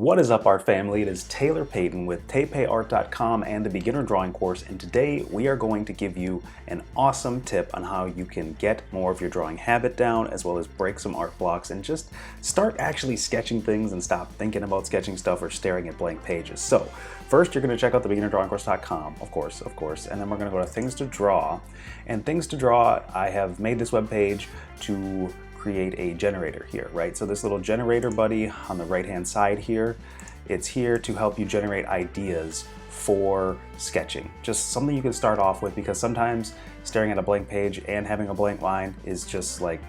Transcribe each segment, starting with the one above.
What is up, art family? It is Taylor Payton with TayPayArt.com and the Beginner Drawing Course, and today we are going to give you an awesome tip on how you can get more of your drawing habit down, as well as break some art blocks and just start actually sketching things and stop thinking about sketching stuff or staring at blank pages. So first, you're going to check out the beginnerdrawingcourse.com, of course, and then we're going to go to Things to Draw. And Things to Draw, I have made this web page to create a generator here, right? So this little generator buddy on the right-hand side here, it's here to help you generate ideas for sketching. Just something you can start off with, because sometimes staring at a blank page and having a blank line is just like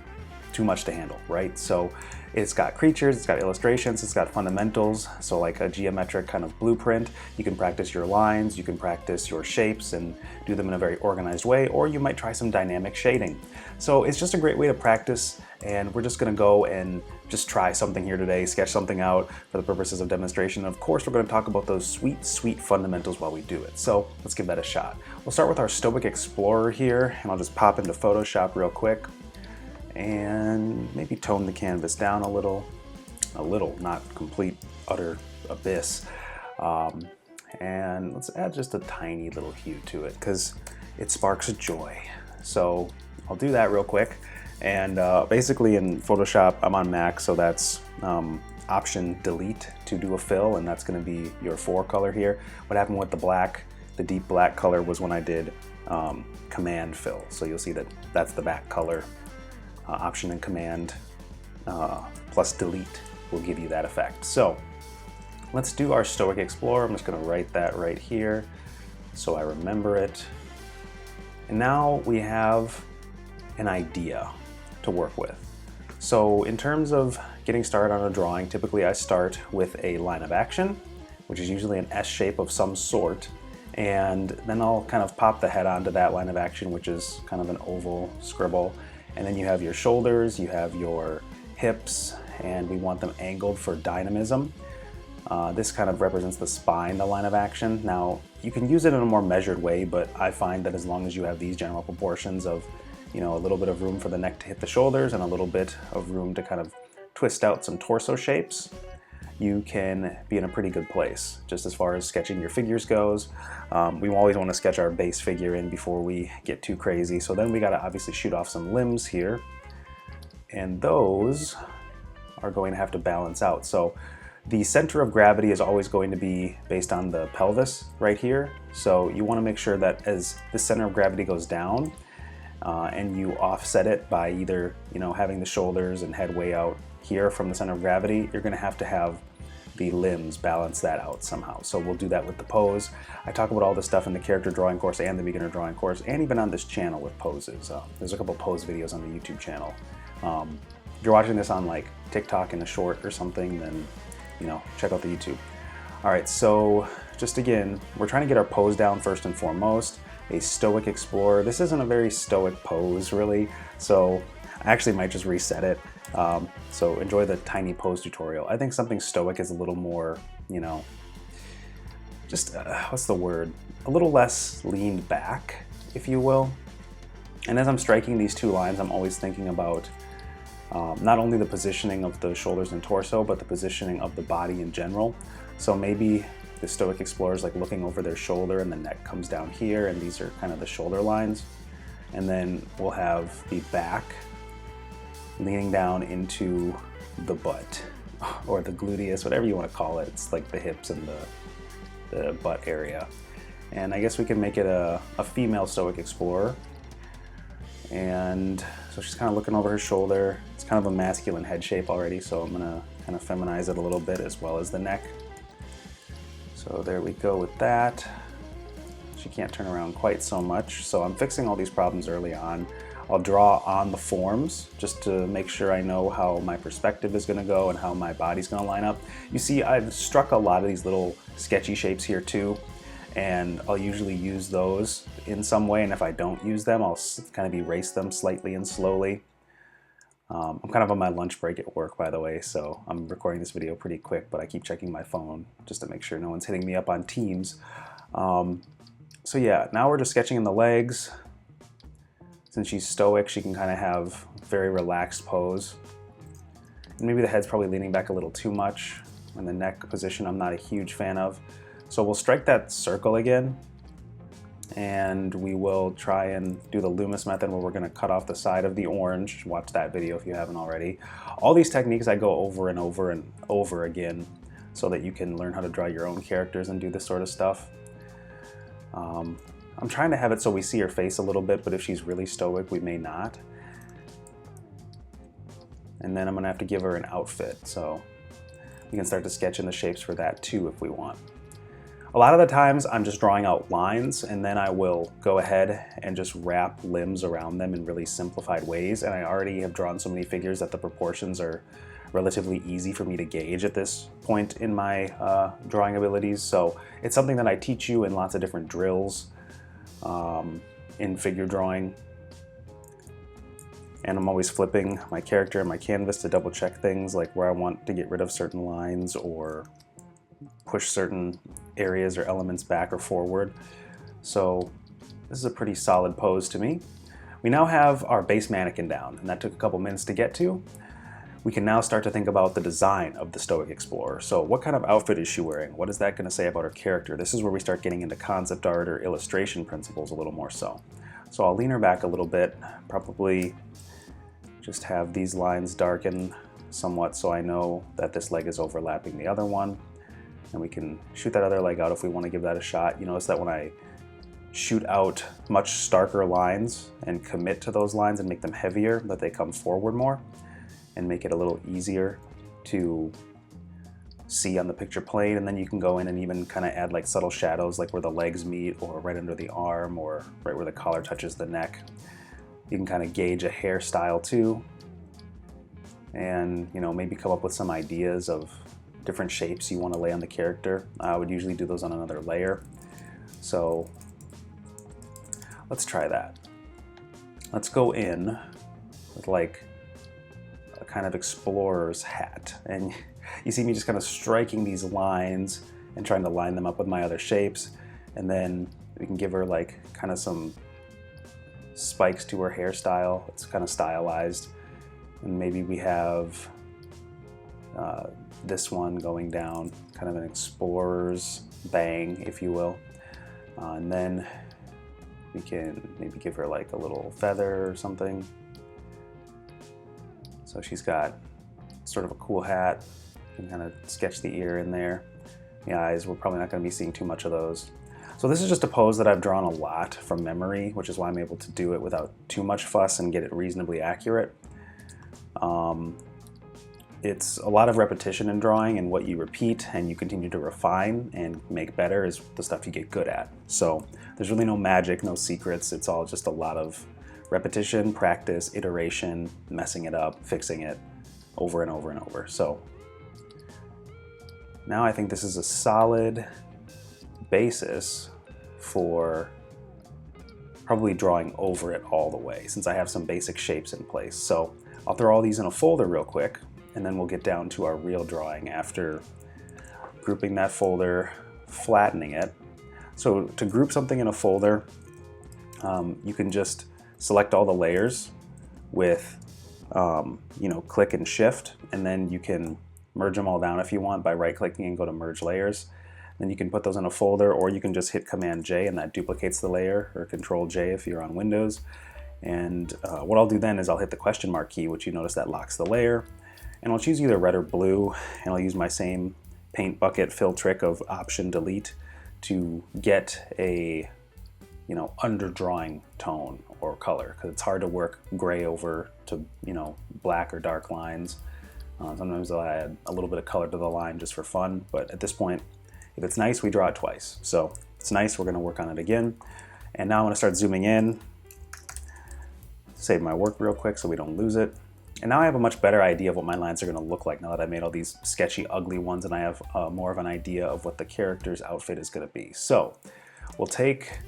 too much to handle, right? So it's got creatures, it's got illustrations, it's got fundamentals, so like a geometric kind of blueprint. You can practice your lines, you can practice your shapes and do them in a very organized way, or you might try some dynamic shading. So it's just a great way to practice, and we're just gonna go and just try something here today, sketch something out for the purposes of demonstration. And of course, we're gonna talk about those sweet fundamentals while we do it. So let's give that a shot. We'll start with our Stoic Explorer here, and I'll just pop into Photoshop real quick and maybe tone the canvas down a little, not complete utter abyss. And let's add just a tiny little hue to it because it sparks joy. So I'll do that real quick. And basically in Photoshop, I'm on Mac, so that's Option Delete to do a fill, and that's going to be your 4 color here. What happened with the black, the deep black color, was when I did Command Fill. So you'll see that that's the back color. Option and Command plus Delete will give you that effect. So let's do our Stoic Explorer. I'm just going to write that right here so I remember it. And now we have an idea to work with. So in terms of getting started on a drawing, typically I start with a line of action, which is usually an S shape of some sort, and then I'll kind of pop the head onto that line of action, which is kind of an oval scribble. And then you have your shoulders, you have your hips, and we want them angled for dynamism. This kind of represents the spine, the line of action. Now, you can use it in a more measured way, but I find that as long as you have these general proportions of, a little bit of room for the neck to hit the shoulders and a little bit of room to kind of twist out some torso shapes, you can be in a pretty good place, just as far as sketching your figures goes. We always want to sketch our base figure in before we get too crazy. So then we got to obviously shoot off some limbs here, and those are going to have to balance out. So the center of gravity is always going to be based on the pelvis right here. So you want to make sure that as the center of gravity goes down, and you offset it by either, having the shoulders and head way out here from the center of gravity, you're going to have the limbs balance that out somehow. So we'll do that with the pose. I talk about all this stuff in the character drawing course and the beginner drawing course, and even on this channel with poses. There's a couple pose videos on the YouTube channel. If you're watching this on like TikTok in a short or something, then check out the YouTube. All right, so just again, we're trying to get our pose down first and foremost. A Stoic Explorer. This isn't a very stoic pose really, so I actually might just reset it. So enjoy the tiny pose tutorial. I think something stoic is a little more, just, what's the word? A little less leaned back, if you will. And as I'm striking these two lines, I'm always thinking about not only the positioning of the shoulders and torso, but the positioning of the body in general. So maybe the Stoic Explorer is like looking over their shoulder and the neck comes down here, and these are kind of the shoulder lines. And then we'll have the back leaning down into the butt or the gluteus, whatever you want to call it. It's like the hips and the butt area. And I guess we can make it a female Stoic Explorer. And so she's kind of looking over her shoulder. It's kind of a masculine head shape already, so I'm gonna kind of feminize it a little bit as well as the neck. So there we go with that. She can't turn around quite so much, so I'm fixing all these problems early on. I'll draw on the forms just to make sure I know how my perspective is gonna go and how my body's gonna line up. You see, I've struck a lot of these little sketchy shapes here too, and I'll usually use those in some way, and if I don't use them, I'll kind of erase them slightly and slowly. I'm kind of on my lunch break at work, by the way, so I'm recording this video pretty quick, but I keep checking my phone just to make sure no one's hitting me up on Teams. So yeah, now we're just sketching in the legs. Since she's stoic, she can kind of have a very relaxed pose. And maybe the head's probably leaning back a little too much. and the neck position I'm not a huge fan of. So we'll strike that circle again, and we will try and do the Loomis method where we're going to cut off the side of the orange. Watch that video if you haven't already. All these techniques I go over and over and over again so that you can learn how to draw your own characters and do this sort of stuff. I'm trying to have it so we see her face a little bit, but if she's really stoic, we may not. And then I'm going to have to give her an outfit, so we can start to sketch in the shapes for that too if we want. A lot of the times I'm just drawing out lines, and then I will go ahead and just wrap limbs around them in really simplified ways, and I already have drawn so many figures that the proportions are relatively easy for me to gauge at this point in my drawing abilities. So it's something that I teach you in lots of different drills in figure drawing. And I'm always flipping my character and my canvas to double check things, like where I want to get rid of certain lines or push certain areas or elements back or forward. So this is a pretty solid pose to me. We now have our base mannequin down, and that took a couple minutes to get to. We can now start to think about the design of the Stoic Explorer. So what kind of outfit is she wearing? What is that going to say about her character? This is where we start getting into concept art or illustration principles a little more so. So I'll lean her back a little bit, probably just have these lines darken somewhat so I know that this leg is overlapping the other one. And we can shoot that other leg out if we want to give that a shot. You notice that when I shoot out much starker lines and commit to those lines and make them heavier, that they come forward more and make it a little easier to see on the picture plane. And then you can go in and even kind of add like subtle shadows, like where the legs meet or right under the arm or right where the collar touches the neck. You can kind of gauge a hairstyle too, and maybe come up with some ideas of different shapes you want to lay on the character. I would usually do those on another layer. So let's try that. Let's go in with like a kind of explorer's hat. And you see me just kind of striking these lines and trying to line them up with my other shapes. And then we can give her like kind of some spikes to her hairstyle. It's kind of stylized. And maybe we have this one going down, kind of an explorer's bang, if you will. And then we can maybe give her like a little feather or something. So she's got sort of a cool hat. You can kind of sketch the ear in there. The eyes, we're probably not going to be seeing too much of those. So this is just a pose that I've drawn a lot from memory, which is why I'm able to do it without too much fuss and get it reasonably accurate. It's a lot of repetition in drawing, and what you repeat and you continue to refine and make better is the stuff you get good at. So there's really no magic, no secrets. It's all just a lot of repetition, practice, iteration, messing it up, fixing it over and over and over. So now I think this is a solid basis for probably drawing over it all the way, since I have some basic shapes in place. So I'll throw all these in a folder real quick, and then we'll get down to our real drawing after grouping that folder, flattening it. So to group something in a folder, you can just select all the layers with click and shift, and then you can merge them all down if you want by right-clicking and go to merge layers. Then you can put those in a folder, or you can just hit Command J and that duplicates the layer, or Control J if you're on Windows. And what I'll do then is I'll hit the question mark key, which you notice that locks the layer. And I'll choose either red or blue, and I'll use my same paint bucket fill trick of Option Delete to get a underdrawing tone or color, because it's hard to work gray over to black or dark lines. Sometimes I'll add a little bit of color to the line just for fun, but at this point, if it's nice, we draw it twice. So it's nice, we're going to work on it again. And now I'm going to start zooming in, save my work real quick so we don't lose it. And now I have a much better idea of what my lines are going to look like now that I made all these sketchy, ugly ones, and I have more of an idea of what the character's outfit is going to be. So we'll take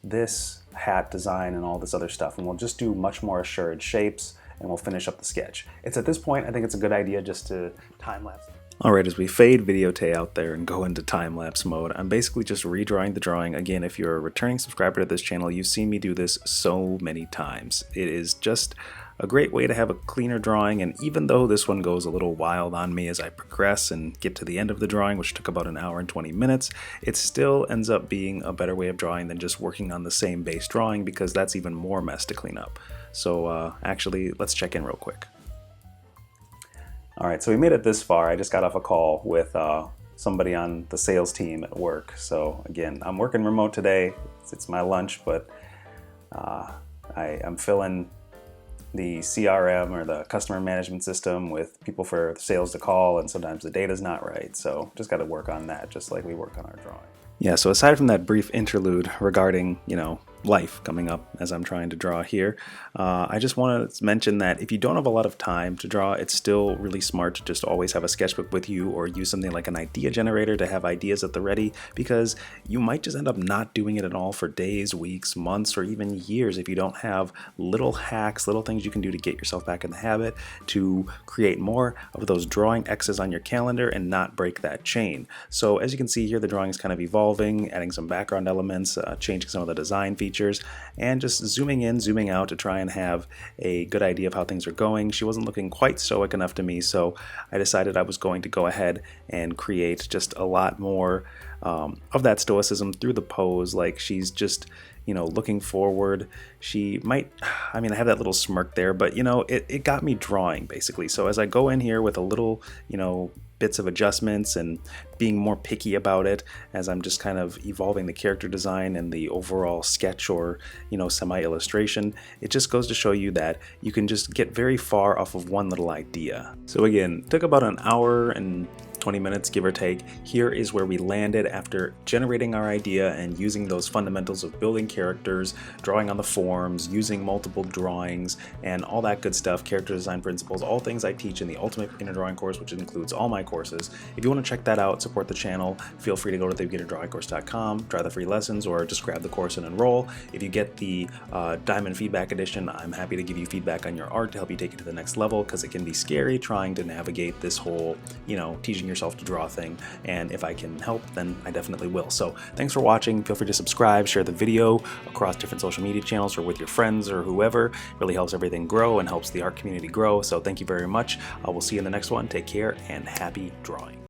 this hat design and all this other stuff, and we'll just do much more assured shapes, and we'll finish up the sketch. It's at this point, I think it's a good idea just to time-lapse. Alright, as we fade videotape out there and go into time-lapse mode, I'm basically just redrawing the drawing. Again, if you're a returning subscriber to this channel, you've seen me do this so many times. It is just a great way to have a cleaner drawing. And even though this one goes a little wild on me as I progress and get to the end of the drawing, which took about an hour and 20 minutes, it still ends up being a better way of drawing than just working on the same base drawing, because that's even more mess to clean up. So actually, let's check in real quick. All right, so we made it this far. I just got off a call with somebody on the sales team at work. So again, I'm working remote today. It's my lunch, but I'm filling the CRM, or the customer management system, with people for sales to call, and sometimes the data's not right. So just got to work on that, just like we work on our drawing. Yeah, so aside from that brief interlude regarding, life coming up as I'm trying to draw here, I just want to mention that if you don't have a lot of time to draw, it's still really smart to just always have a sketchbook with you, or use something like an idea generator to have ideas at the ready, because you might just end up not doing it at all for days, weeks, months, or even years if you don't have little hacks, little things you can do to get yourself back in the habit to create more of those drawing X's on your calendar and not break that chain. So as you can see here, the drawing is kind of evolving, adding some background elements, changing some of the design features, and just zooming in, zooming out to try and have a good idea of how things are going. She wasn't looking quite stoic enough to me, so I decided I was going to go ahead and create just a lot more of that stoicism through the pose. Like, she's just looking forward. She might, I have that little smirk there, but it got me drawing basically. So as I go in here with a little, bits of adjustments and being more picky about it, as I'm just kind of evolving the character design and the overall sketch, or semi-illustration, it just goes to show you that you can just get very far off of one little idea. So again, it took about an hour and 20 minutes, give or take. Here is where we landed after generating our idea and using those fundamentals of building characters, drawing on the forms, using multiple drawings, and all that good stuff, character design principles, all things I teach in the Ultimate Beginner Drawing course, which includes all my courses. If you want to check that out, support the channel, feel free to go to thebeginnerdrawingcourse.com, try the free lessons, or just grab the course and enroll. If you get the Diamond Feedback Edition, I'm happy to give you feedback on your art to help you take it to the next level, because it can be scary trying to navigate this whole, teaching yourself to draw thing, and if I can help, then I definitely will. So thanks for watching. Feel free to subscribe, share the video across different social media channels or with your friends or whoever. It really helps everything grow and helps the art community grow. So thank you very much. We'll see you in the next one. Take care and happy drawing.